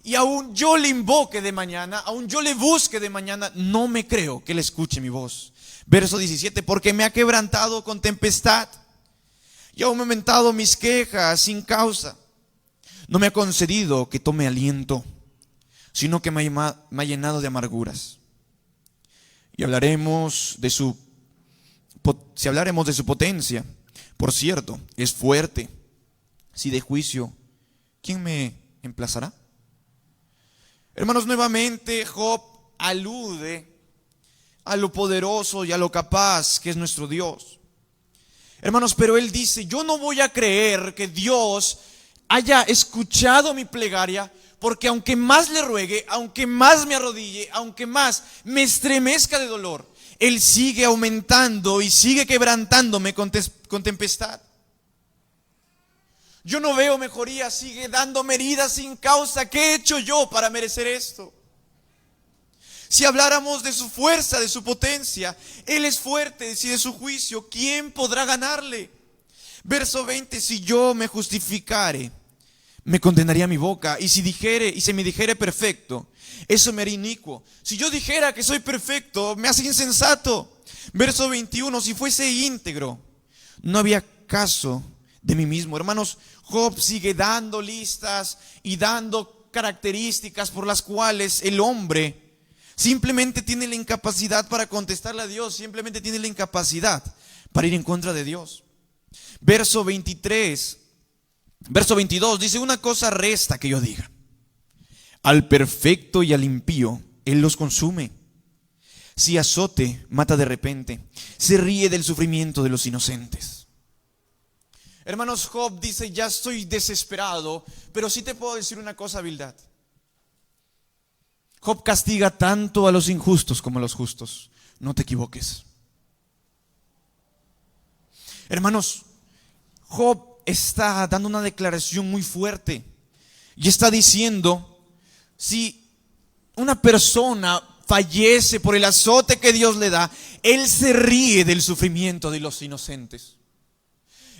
Y aún yo le invoque de mañana, aún yo le busque de mañana, no me creo que Él escuche mi voz. Verso 17, porque me ha quebrantado con tempestad y ha aumentado mis quejas sin causa. No me ha concedido que tome aliento, sino que me ha llenado de amarguras. Y hablaremos de si hablaremos de su potencia, por cierto, es fuerte. Si de juicio, ¿quién me emplazará? Hermanos, nuevamente Job alude a lo poderoso y a lo capaz que es nuestro Dios. Hermanos, pero él dice: yo no voy a creer que Dios haya escuchado mi plegaria, porque aunque más le ruegue, aunque más me arrodille, aunque más me estremezca de dolor, Él sigue aumentando y sigue quebrantándome con tempestad. Yo no veo mejoría, sigue dándome heridas sin causa. ¿Qué he hecho yo para merecer esto? Si habláramos de su fuerza, de su potencia, Él es fuerte. Si de su juicio, ¿quién podrá ganarle? Verso 20, si yo me justificare, me condenaría mi boca, y si se me dijere perfecto, eso me haría inicuo. Si yo dijera que soy perfecto, me hace insensato. Verso 21, si fuese íntegro, no había caso de mí mismo. Hermanos, Job sigue dando listas y dando características por las cuales el hombre simplemente tiene la incapacidad para contestarle a Dios, simplemente tiene la incapacidad para ir en contra de Dios. Verso 22 dice: una cosa resta que yo diga, al perfecto y al impío Él los consume. Si azote, mata de repente, se ríe del sufrimiento de los inocentes. Hermanos, Job dice: ya estoy desesperado, pero sí te puedo decir una cosa, Bildad. Job castiga tanto a los injustos como a los justos. No te equivoques. Hermanos, Job está dando una declaración muy fuerte y está diciendo: si una persona fallece por el azote que Dios le da, Él se ríe del sufrimiento de los inocentes.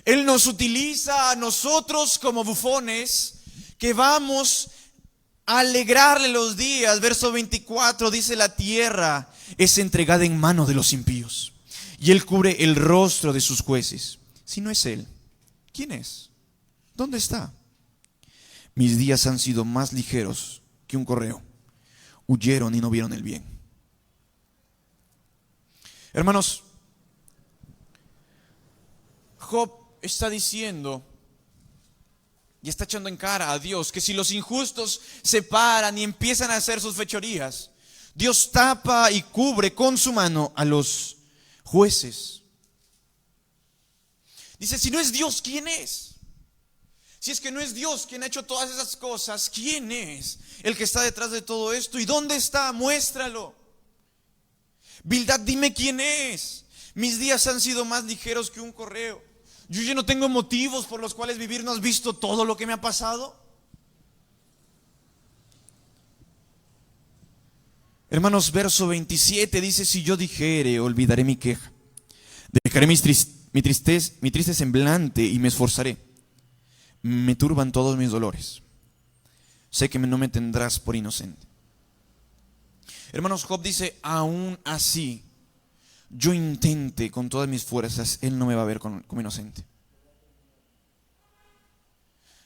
Él nos utiliza a nosotros como bufones que vamos a alegrarle los días. Verso 24 dice: la tierra es entregada en mano de los impíos, y Él cubre el rostro de sus jueces. Si no es Él, ¿quién es? ¿Dónde está? Mis días han sido más ligeros que un correo. Huyeron y no vieron el bien. Hermanos, Job está diciendo y está echando en cara a Dios que si los injustos se paran y empiezan a hacer sus fechorías, Dios tapa y cubre con su mano a los jueces. Dice: si no es Dios, ¿quién es? Si es que no es Dios quien ha hecho todas esas cosas, ¿quién es el que está detrás de todo esto? ¿Y dónde está? Muéstralo. Bildad, dime quién es. Mis días han sido más ligeros que un correo. Yo ya no tengo motivos por los cuales vivir. ¿No has visto todo lo que me ha pasado? Hermanos, verso 27 dice: si yo dijere, olvidaré mi queja, dejaré mi triste semblante y me esforzaré. Me turban todos mis dolores. Sé que no me tendrás por inocente. Hermanos, Job dice, aún así, yo intente con todas mis fuerzas, Él no me va a ver como inocente.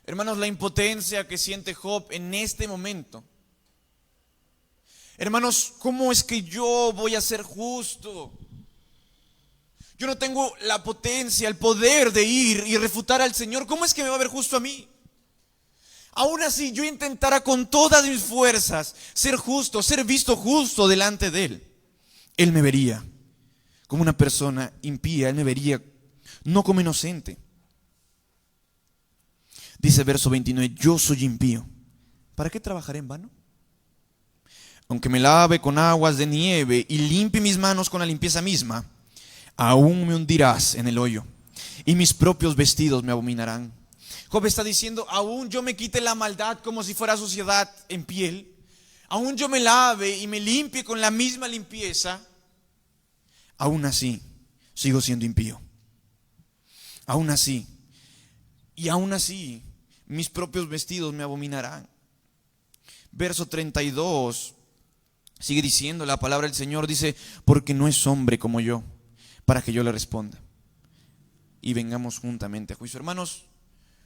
Hermanos, la impotencia que siente Job en este momento. Hermanos, ¿cómo es que yo voy a ser justo? Yo no tengo la potencia, el poder de ir y refutar al Señor. ¿Cómo es que me va a ver justo a mí? Aún así, yo intentara con todas mis fuerzas ser justo, ser visto justo delante de Él. Él me vería como una persona impía, Él me vería no como inocente. Dice verso 29, yo soy impío. ¿Para qué trabajaré en vano? Aunque me lave con aguas de nieve y limpie mis manos con la limpieza misma, aún me hundirás en el hoyo y mis propios vestidos me abominarán. Job está diciendo, aún yo me quite la maldad como si fuera suciedad en piel, aún yo me lave y me limpie con la misma limpieza, aún así sigo siendo impío. Aún así, y aún así, mis propios vestidos me abominarán. Verso 32, sigue diciendo la palabra del Señor, dice, porque no es hombre como yo, para que yo le responda y vengamos juntamente a juicio. Hermanos,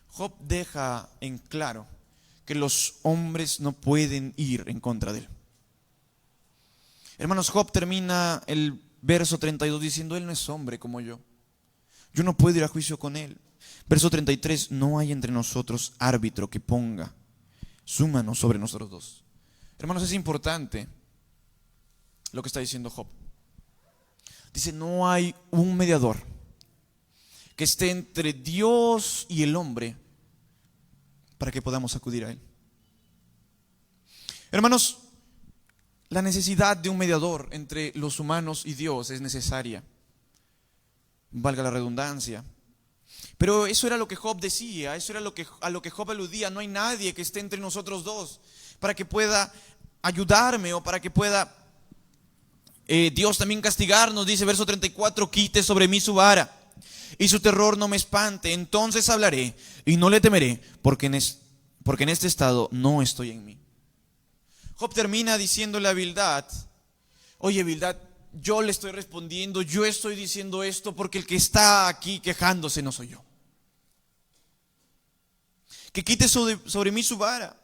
Job deja en claro que los hombres no pueden ir en contra de él. Hermanos, Job termina el verso 32 diciendo, él no es hombre como yo no puedo ir a juicio con él. Verso 33, no hay entre nosotros árbitro que ponga su mano sobre nosotros dos. Hermanos, es importante lo que está diciendo Job. Dice, no hay un mediador que esté entre Dios y el hombre para que podamos acudir a Él. Hermanos, la necesidad de un mediador entre los humanos y Dios es necesaria, valga la redundancia. Pero eso era lo que Job decía, eso era a lo que Job aludía. No hay nadie que esté entre nosotros dos para que pueda ayudarme o para que pueda Dios también castigarnos. Dice verso 34, quite sobre mí su vara y su terror no me espante, entonces hablaré y no le temeré, porque en este estado no estoy en mí. Job termina diciéndole a Bildad, oye Bildad, yo le estoy respondiendo, yo estoy diciendo esto porque el que está aquí quejándose no soy yo. Que quite sobre mí su vara.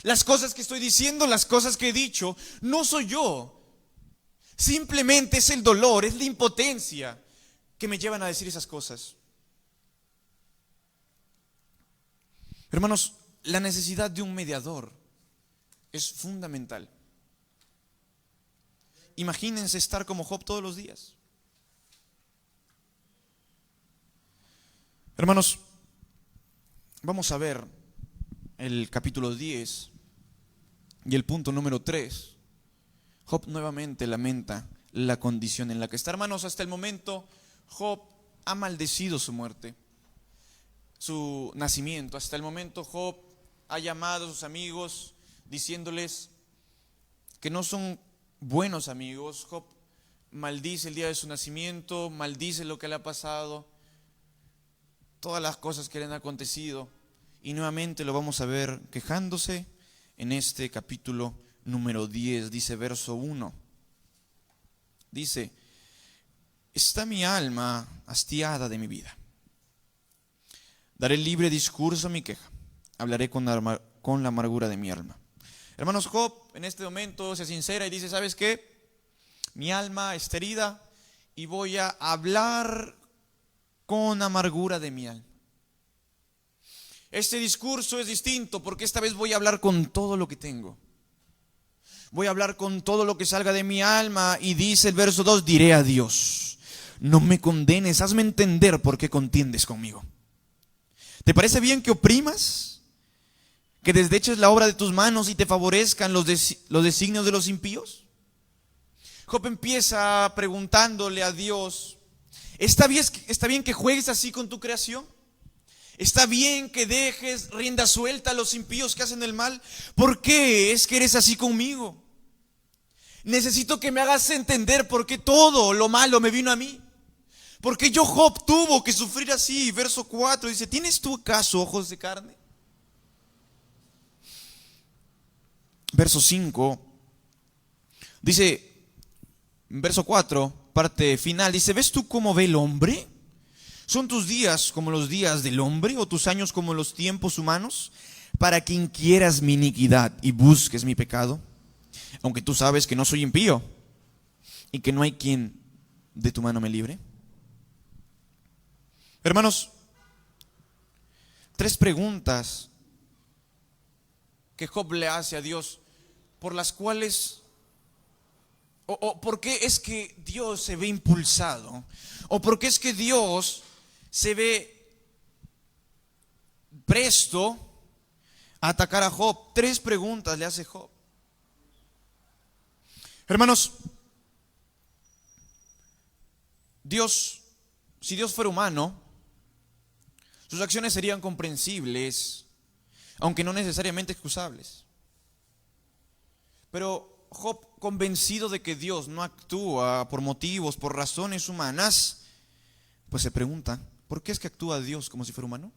Las cosas que estoy diciendo, las cosas que he dicho, no soy yo. Simplemente es el dolor, es la impotencia que me llevan a decir esas cosas. Hermanos, la necesidad de un mediador es fundamental. Imagínense estar como Job todos los días. Hermanos, vamos a ver el capítulo 10 y el punto número 3. Job nuevamente lamenta la condición en la que está. Hermanos, hasta el momento Job ha maldecido su muerte, su nacimiento. Hasta el momento Job ha llamado a sus amigos diciéndoles que no son buenos amigos. Job maldice el día de su nacimiento, maldice lo que le ha pasado, todas las cosas que le han acontecido. Y nuevamente lo vamos a ver quejándose en este capítulo número 10. Dice verso 1. Dice, está mi alma hastiada de mi vida. Daré libre discurso a mi queja. Hablaré con la amargura de mi alma. Hermanos, Job en este momento se sincera y dice, ¿sabes qué? Mi alma está herida y voy a hablar con amargura de mi alma. Este discurso es distinto porque esta vez voy a hablar con todo lo que tengo. Voy a hablar con todo lo que salga de mi alma. Y dice el verso 2, diré a Dios, no me condenes, hazme entender por qué contiendes conmigo. ¿Te parece bien que oprimas? ¿Que desdeches la obra de tus manos y te favorezcan los designios de los impíos? Job empieza preguntándole a Dios, ¿está bien que juegues así con tu creación? ¿Está bien que dejes rienda suelta a los impíos que hacen el mal? ¿Por qué es que eres así conmigo? Necesito que me hagas entender por qué todo lo malo me vino a mí. ¿Por qué yo, Job, tuvo que sufrir así? Verso 4 dice, ¿tienes tú acaso ojos de carne? Verso 5 Dice, verso 4, parte final, dice, ¿ves tú cómo ve el hombre? ¿Son tus días como los días del hombre o tus años como los tiempos humanos? Para que inquieras mi iniquidad y busques mi pecado, aunque tú sabes que no soy impío y que no hay quien de tu mano me libre. Hermanos, 3 preguntas que Job le hace a Dios, por las cuales, o por qué es que Dios se ve impulsado, o por qué es que Dios se ve presto a atacar a Job. 3 preguntas le hace Job. Hermanos, si Dios fuera humano, sus acciones serían comprensibles, aunque no necesariamente excusables. Pero Job, convencido de que Dios no actúa por motivos, por razones humanas, pues se pregunta, ¿por qué es que actúa Dios como si fuera humano?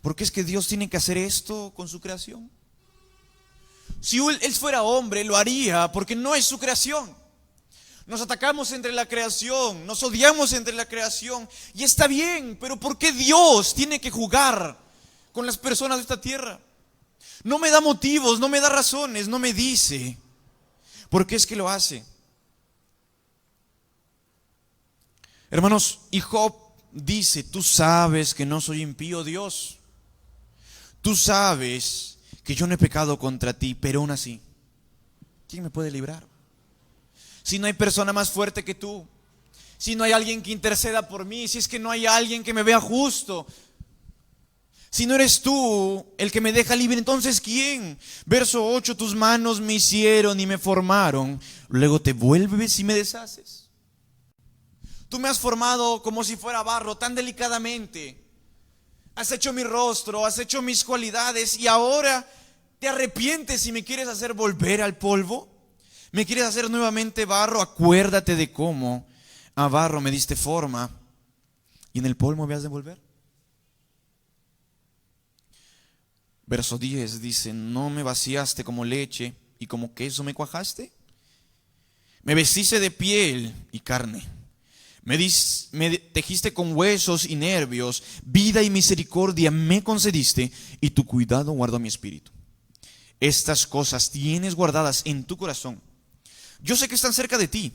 ¿Por qué es que Dios tiene que hacer esto con su creación? Si Él fuera hombre, lo haría porque no es su creación. Nos atacamos entre la creación, nos odiamos entre la creación, y está bien, pero ¿por qué Dios tiene que jugar con las personas de esta tierra? No me da motivos, no me da razones, no me dice por qué es que lo hace. Hermanos, y Job dice, tú sabes que no soy impío, Dios. Tú sabes que yo no he pecado contra ti, pero aún así, ¿quién me puede librar? Si no hay persona más fuerte que tú, si no hay alguien que interceda por mí, si es que no hay alguien que me vea justo, si no eres tú el que me deja libre, entonces ¿quién? Verso 8, tus manos me hicieron y me formaron, luego te vuelves y me deshaces. Tú me has formado como si fuera barro, tan delicadamente. Has hecho mi rostro, has hecho mis cualidades, y ahora te arrepientes y me quieres hacer volver al polvo. ¿Me quieres hacer nuevamente barro? Acuérdate de cómo a barro me diste forma y en el polvo me has de volver. Verso 10 dice, ¿no me vaciaste como leche y como queso me cuajaste? Me vestiste de piel y carne. Me tejiste con huesos y nervios. Vida y misericordia me concediste y tu cuidado guardó mi espíritu. Estas cosas tienes guardadas en tu corazón. Yo sé que están cerca de ti.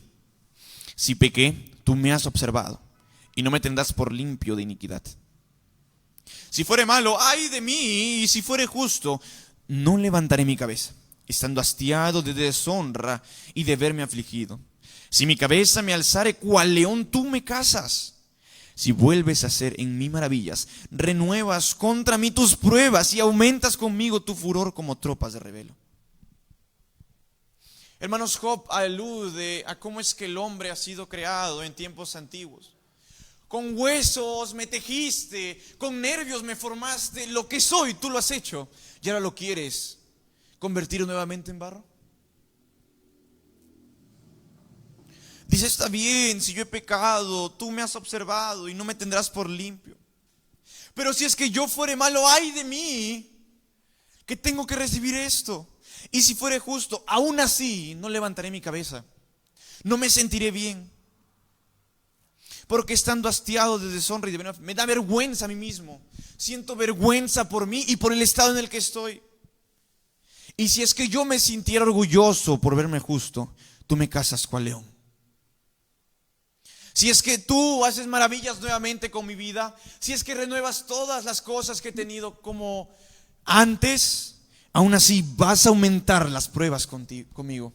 Si pequé, tú me has observado y no me tendrás por limpio de iniquidad. Si fuere malo, ay de mí, y si fuere justo, no levantaré mi cabeza, estando hastiado de deshonra y de verme afligido. Si mi cabeza me alzare cual león, tú me cazas. Si vuelves a hacer en mí maravillas, renuevas contra mí tus pruebas y aumentas conmigo tu furor como tropas de rebelo. Hermanos, Job alude a cómo es que el hombre ha sido creado en tiempos antiguos. Con huesos me tejiste, con nervios me formaste, lo que soy tú lo has hecho. ¿Y ahora lo quieres convertir nuevamente en barro? Dice, está bien, si yo he pecado, tú me has observado y no me tendrás por limpio. Pero si es que yo fuere malo, ay de mí, que tengo que recibir esto. Y si fuere justo, aún así no levantaré mi cabeza, no me sentiré bien, porque estando hastiado de deshonra y de vergüenza, me da vergüenza a mí mismo, siento vergüenza por mí y por el estado en el que estoy. Y si es que yo me sintiera orgulloso por verme justo, tú me cazas cual león. Si es que tú haces maravillas nuevamente con mi vida, si es que renuevas todas las cosas que he tenido como antes, aún así vas a aumentar las pruebas conmigo.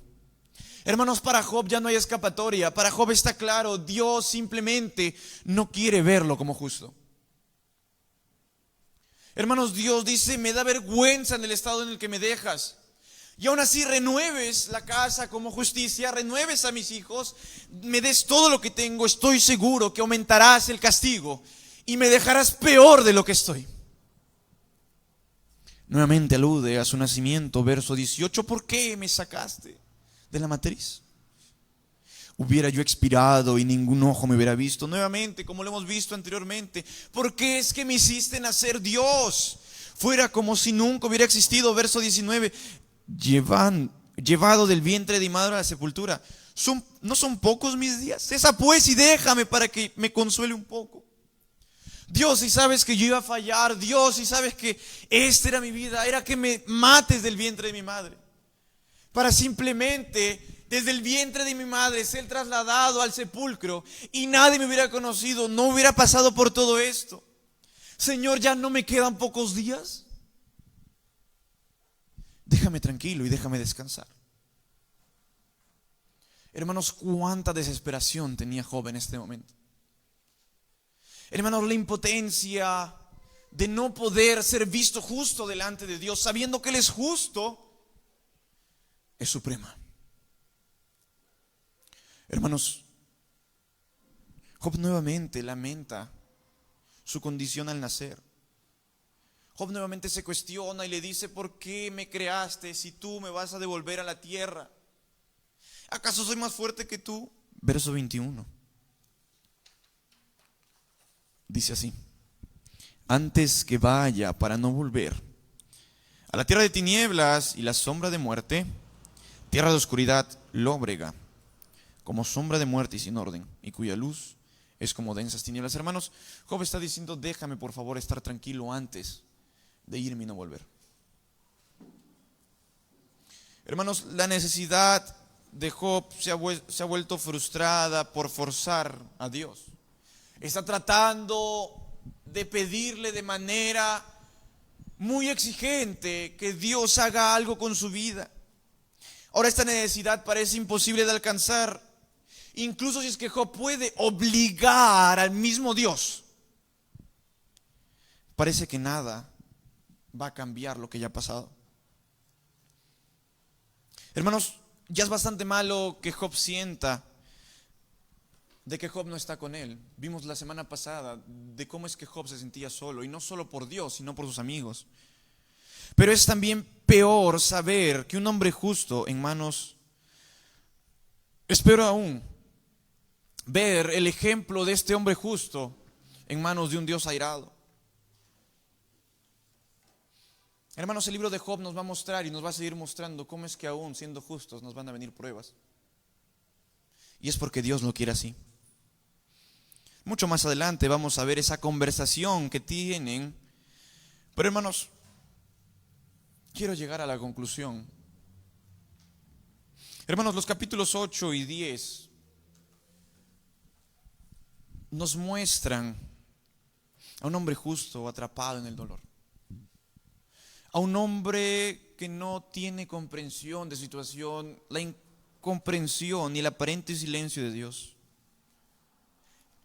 Hermanos, para Job ya no hay escapatoria. Para Job está claro, Dios simplemente no quiere verlo como justo. Hermanos, Dios dice, me da vergüenza en el estado en el que me dejas. Y aún así renueves la casa como justicia, renueves a mis hijos, me des todo lo que tengo, estoy seguro que aumentarás el castigo y me dejarás peor de lo que estoy. Nuevamente alude a su nacimiento, verso 18, ¿por qué me sacaste de la matriz? Hubiera yo expirado y ningún ojo me hubiera visto. Nuevamente, como lo hemos visto anteriormente, ¿por qué es que me hiciste nacer, Dios? Fuera como si nunca hubiera existido, verso 19. llevado del vientre de mi madre a la sepultura. ¿No son pocos mis días? Cesa pues y déjame para que me consuele un poco. Dios, si sabes que yo iba a fallar, Dios, si sabes que esta era mi vida, era que me mates del vientre de mi madre, para simplemente desde el vientre de mi madre ser trasladado al sepulcro y nadie me hubiera conocido, no hubiera pasado por todo esto. Señor, ya no me quedan pocos días. Déjame tranquilo y déjame descansar. Hermanos, cuánta desesperación tenía Job en este momento. Hermanos, la impotencia de no poder ser visto justo delante de Dios, sabiendo que Él es justo, es suprema. Hermanos, Job nuevamente lamenta su condición al nacer. Job nuevamente se cuestiona y le dice: ¿por qué me creaste si tú me vas a devolver a la tierra? ¿Acaso soy más fuerte que tú? Verso 21. Dice así: antes que vaya para no volver a la tierra de tinieblas y la sombra de muerte, tierra de oscuridad lóbrega, como sombra de muerte y sin orden, y cuya luz es como densas tinieblas. Hermanos, Job está diciendo: déjame por favor estar tranquilo antes de irme y no volver. Hermanos, la necesidad de Job se ha vuelto frustrada por forzar a Dios. Está tratando de pedirle de manera muy exigente que Dios haga algo con su vida. Ahora esta necesidad parece imposible de alcanzar, incluso si es que Job puede obligar al mismo Dios. Parece que nada va a cambiar lo que ya ha pasado. Hermanos, ya es bastante malo que Job sienta de que Job no está con él. Vimos la semana pasada de cómo es que Job se sentía solo, y no solo por Dios, sino por sus amigos. Pero es también peor saber que un hombre justo en manos, es peor aún ver el ejemplo de este hombre justo en manos de un Dios airado. Hermanos, el libro de Job nos va a mostrar y nos va a seguir mostrando cómo es que aún siendo justos nos van a venir pruebas. Y es porque Dios lo quiere así. Mucho más adelante vamos a ver esa conversación que tienen. Pero hermanos, quiero llegar a la conclusión. Hermanos, los capítulos 8 y 10 nos muestran a un hombre justo atrapado en el dolor. A un hombre que no tiene comprensión de situación, la incomprensión y el aparente silencio de Dios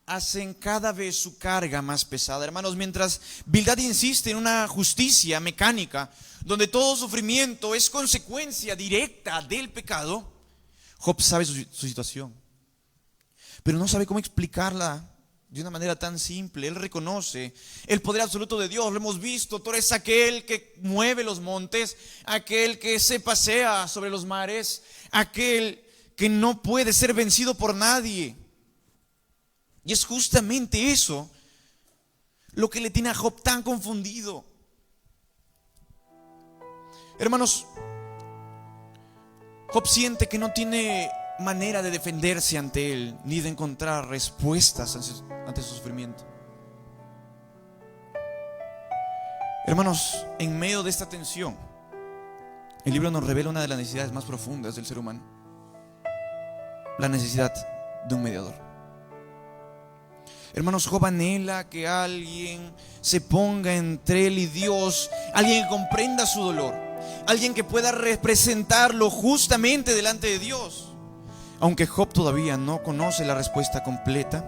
hacen cada vez su carga más pesada. Hermanos, mientras Bildad insiste en una justicia mecánica, donde todo sufrimiento es consecuencia directa del pecado, Job sabe su situación, pero no sabe cómo explicarla de una manera tan simple. Él reconoce el poder absoluto de Dios. Lo hemos visto. Tú eres aquel que mueve los montes, aquel que se pasea sobre los mares, aquel que no puede ser vencido por nadie. Y es justamente eso lo que le tiene a Job tan confundido. Hermanos, Job siente que no tiene manera de defenderse ante él, ni de encontrar respuestas ante su sufrimiento. Hermanos, en medio de esta tensión, el libro nos revela una de las necesidades más profundas del ser humano: la necesidad de un mediador. Hermanos, Job anhela que alguien se ponga entre él y Dios, alguien que comprenda su dolor, alguien que pueda representarlo justamente delante de Dios. Aunque Job todavía no conoce la respuesta completa,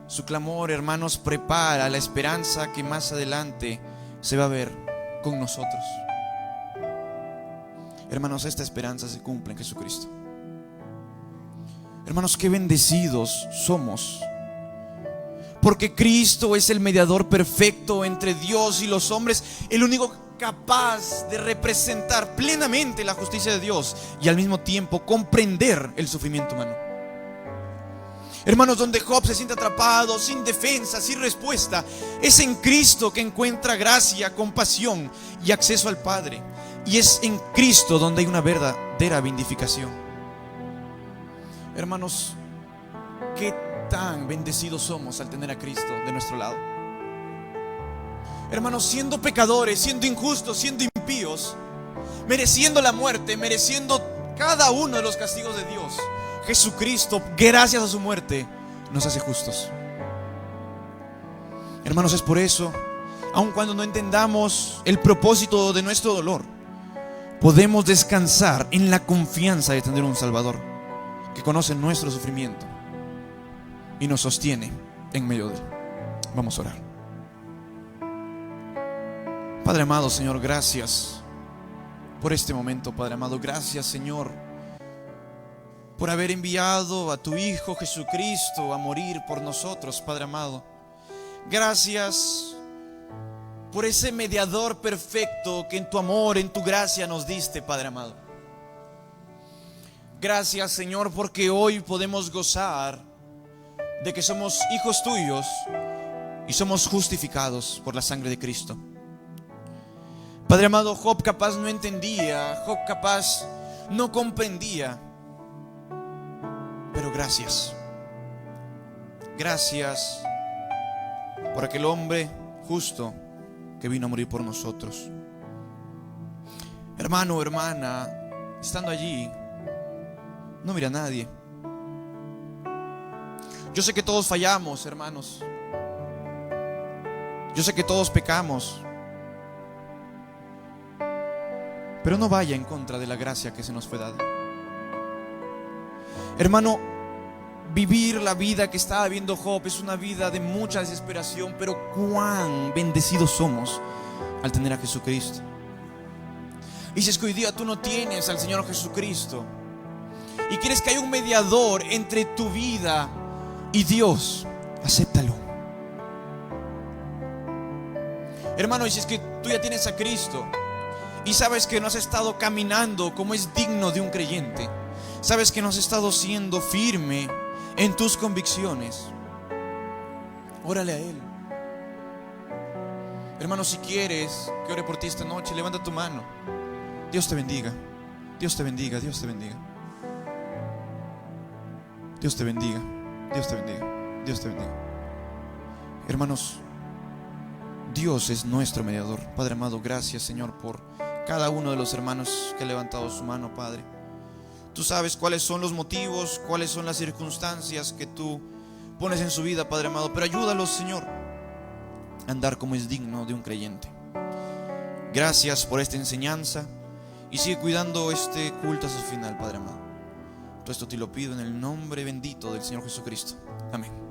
su clamor, hermanos, prepara la esperanza que más adelante se va a ver con nosotros. Hermanos, esta esperanza se cumple en Jesucristo. Hermanos, qué bendecidos somos, porque Cristo es el mediador perfecto entre Dios y los hombres, el único capaz de representar plenamente la justicia de Dios y al mismo tiempo comprender el sufrimiento humano. Hermanos, donde Job se siente atrapado, sin defensa, sin respuesta, es en Cristo que encuentra gracia, compasión y acceso al Padre. Y es en Cristo donde hay una verdadera vindicación. Hermanos, qué tan bendecidos somos al tener a Cristo de nuestro lado. Hermanos, siendo pecadores, siendo injustos, siendo impíos, mereciendo la muerte, mereciendo cada uno de los castigos de Dios, Jesucristo, gracias a su muerte, nos hace justos. Hermanos, es por eso, aun cuando no entendamos el propósito de nuestro dolor, podemos descansar en la confianza de tener un Salvador que conoce nuestro sufrimiento y nos sostiene en medio de él. Vamos a orar. Padre amado, Señor, gracias por este momento, Padre amado. Gracias, Señor, por haber enviado a tu Hijo Jesucristo a morir por nosotros, Padre amado. Gracias por ese mediador perfecto que en tu amor, en tu gracia nos diste, Padre amado. Gracias, Señor, porque hoy podemos gozar de que somos hijos tuyos y somos justificados por la sangre de Cristo. Padre amado, Job capaz no entendía, Job capaz no comprendía, pero gracias. Gracias por aquel hombre justo que vino a morir por nosotros. Hermano, hermana, estando allí, no mira a nadie. Yo sé que todos fallamos, hermanos. Yo sé que todos pecamos. Pero no vaya en contra de la gracia que se nos fue dada. Hermano, vivir la vida que estaba viviendo Job es una vida de mucha desesperación, pero cuán bendecidos somos al tener a Jesucristo. Y si es que hoy día tú no tienes al Señor Jesucristo y quieres que haya un mediador entre tu vida y Dios, acéptalo. Hermano, y si es que tú ya tienes a Cristo y sabes que no has estado caminando como es digno de un creyente, sabes que no has estado siendo firme en tus convicciones, órale a Él. Hermano, si quieres que ore por ti esta noche, levanta tu mano. Dios te bendiga. Dios te bendiga. Dios te bendiga. Dios te bendiga. Dios te bendiga. Dios te bendiga. Hermanos, Dios es nuestro mediador. Padre amado, gracias, Señor, por cada uno de los hermanos que ha levantado su mano, Padre. Tú sabes cuáles son los motivos, cuáles son las circunstancias que tú pones en su vida, Padre amado. Pero ayúdalos, Señor, a andar como es digno de un creyente. Gracias por esta enseñanza y sigue cuidando este culto hasta su final, Padre amado. Todo esto te lo pido en el nombre bendito del Señor Jesucristo. Amén.